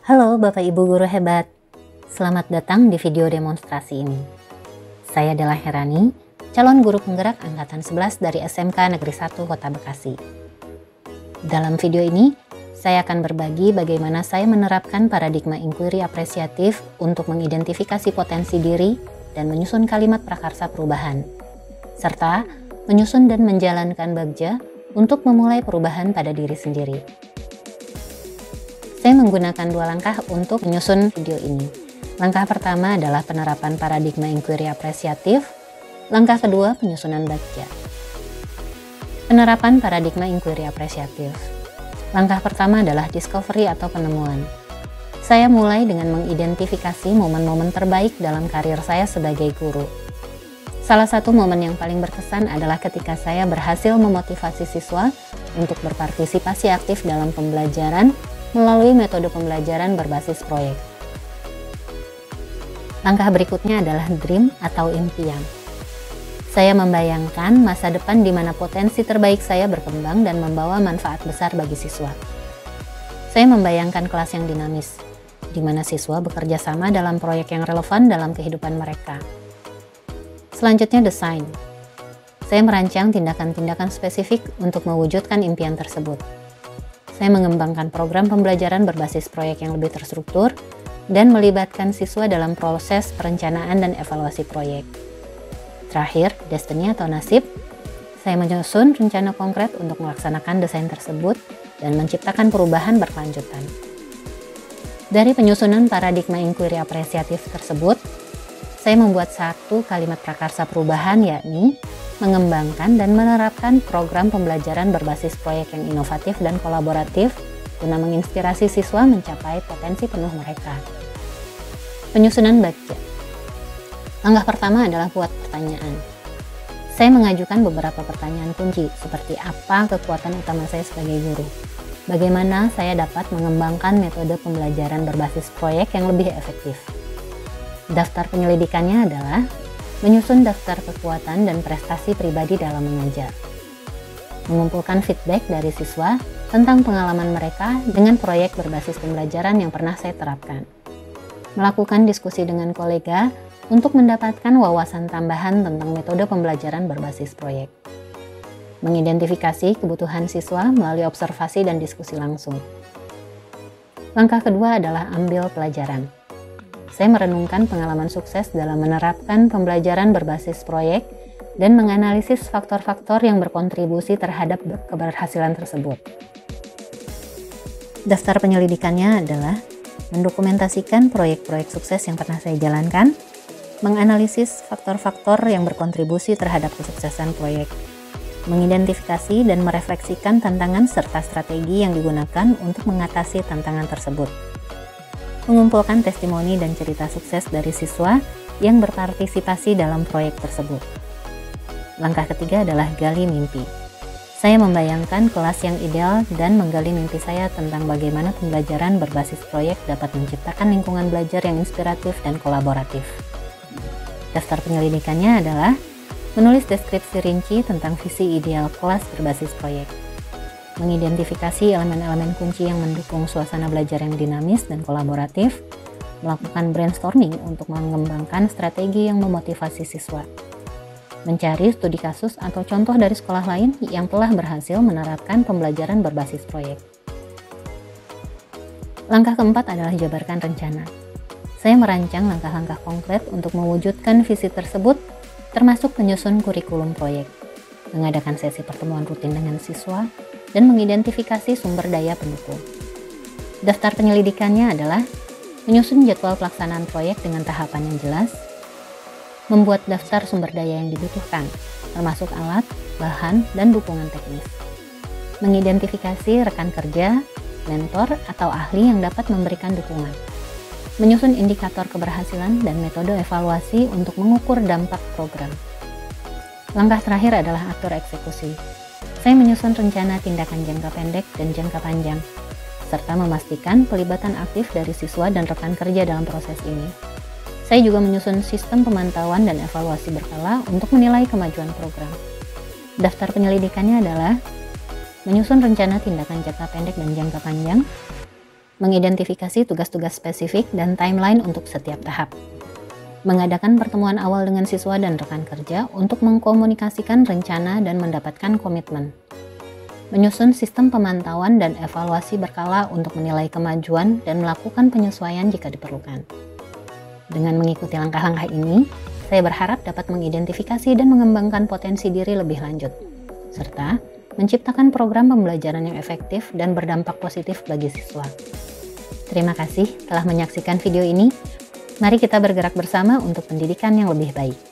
Halo Bapak Ibu Guru Hebat, selamat datang di video demonstrasi ini. Saya Della Herani, calon guru penggerak Angkatan 11 dari SMK Negeri 1 Kota Bekasi. Dalam video ini, saya akan berbagi bagaimana saya menerapkan paradigma inquiry apresiatif untuk mengidentifikasi potensi diri dan menyusun kalimat prakarsa perubahan, serta menyusun dan menjalankan bagja untuk memulai perubahan pada diri sendiri. Saya menggunakan dua langkah untuk menyusun video ini. Langkah pertama adalah penerapan paradigma inquiry apresiatif. Langkah kedua, penyusunan bagja. Penerapan paradigma inquiry apresiatif. Langkah pertama adalah discovery atau penemuan. Saya mulai dengan mengidentifikasi momen-momen terbaik dalam karir saya sebagai guru. Salah satu momen yang paling berkesan adalah ketika saya berhasil memotivasi siswa untuk berpartisipasi aktif dalam pembelajaran melalui metode pembelajaran berbasis proyek. Langkah berikutnya adalah dream atau impian. Saya membayangkan masa depan di mana potensi terbaik saya berkembang dan membawa manfaat besar bagi siswa. Saya membayangkan kelas yang dinamis, di mana siswa bekerja sama dalam proyek yang relevan dalam kehidupan mereka. Selanjutnya desain. Saya merancang tindakan-tindakan spesifik untuk mewujudkan impian tersebut. Saya mengembangkan program pembelajaran berbasis proyek yang lebih terstruktur dan melibatkan siswa dalam proses perencanaan dan evaluasi proyek. Terakhir, destiny atau nasib. Saya menyusun rencana konkret untuk melaksanakan desain tersebut dan menciptakan perubahan berkelanjutan. Dari penyusunan paradigma inquiry apresiatif tersebut, saya membuat satu kalimat prakarsa perubahan, yakni mengembangkan dan menerapkan program pembelajaran berbasis proyek yang inovatif dan kolaboratif guna menginspirasi siswa mencapai potensi penuh mereka. Penyusunan bagja. Langkah pertama adalah buat pertanyaan. Saya mengajukan beberapa pertanyaan kunci seperti apa kekuatan utama saya sebagai guru, bagaimana saya dapat mengembangkan metode pembelajaran berbasis proyek yang lebih efektif. Daftar penyelidikannya adalah menyusun daftar kekuatan dan prestasi pribadi dalam mengajar, mengumpulkan feedback dari siswa tentang pengalaman mereka dengan proyek berbasis pembelajaran yang pernah saya terapkan, melakukan diskusi dengan kolega untuk mendapatkan wawasan tambahan tentang metode pembelajaran berbasis proyek, mengidentifikasi kebutuhan siswa melalui observasi dan diskusi langsung. Langkah kedua adalah ambil pelajaran. Saya merenungkan pengalaman sukses dalam menerapkan pembelajaran berbasis proyek dan menganalisis faktor-faktor yang berkontribusi terhadap keberhasilan tersebut. Daftar penyelidikannya adalah mendokumentasikan proyek-proyek sukses yang pernah saya jalankan, menganalisis faktor-faktor yang berkontribusi terhadap kesuksesan proyek, mengidentifikasi dan merefleksikan tantangan serta strategi yang digunakan untuk mengatasi tantangan tersebut, mengumpulkan testimoni dan cerita sukses dari siswa yang berpartisipasi dalam proyek tersebut. Langkah ketiga adalah gali mimpi. Saya membayangkan kelas yang ideal dan menggali mimpi saya tentang bagaimana pembelajaran berbasis proyek dapat menciptakan lingkungan belajar yang inspiratif dan kolaboratif. Daftar penyelidikannya adalah menulis deskripsi rinci tentang visi ideal kelas berbasis proyek, mengidentifikasi elemen-elemen kunci yang mendukung suasana belajar yang dinamis dan kolaboratif, melakukan brainstorming untuk mengembangkan strategi yang memotivasi siswa, mencari studi kasus atau contoh dari sekolah lain yang telah berhasil menerapkan pembelajaran berbasis proyek. Langkah keempat adalah jabarkan rencana. Saya merancang langkah-langkah konkret untuk mewujudkan visi tersebut, termasuk menyusun kurikulum proyek, mengadakan sesi pertemuan rutin dengan siswa, dan mengidentifikasi sumber daya pendukung. Daftar penyelidikannya adalah menyusun jadwal pelaksanaan proyek dengan tahapan yang jelas, membuat daftar sumber daya yang dibutuhkan, termasuk alat, bahan, dan dukungan teknis, mengidentifikasi rekan kerja, mentor, atau ahli yang dapat memberikan dukungan, menyusun indikator keberhasilan dan metode evaluasi untuk mengukur dampak program. Langkah terakhir adalah atur eksekusi. Saya menyusun rencana tindakan jangka pendek dan jangka panjang, serta memastikan pelibatan aktif dari siswa dan rekan kerja dalam proses ini. Saya juga menyusun sistem pemantauan dan evaluasi berkala untuk menilai kemajuan program. Daftar penyelidikannya adalah menyusun rencana tindakan jangka pendek dan jangka panjang, mengidentifikasi tugas-tugas spesifik dan timeline untuk setiap tahap, mengadakan pertemuan awal dengan siswa dan rekan kerja untuk mengkomunikasikan rencana dan mendapatkan komitmen, menyusun sistem pemantauan dan evaluasi berkala untuk menilai kemajuan dan melakukan penyesuaian jika diperlukan. Dengan mengikuti langkah-langkah ini, saya berharap dapat mengidentifikasi dan mengembangkan potensi diri lebih lanjut, serta menciptakan program pembelajaran yang efektif dan berdampak positif bagi siswa. Terima kasih telah menyaksikan video ini. Mari kita bergerak bersama untuk pendidikan yang lebih baik.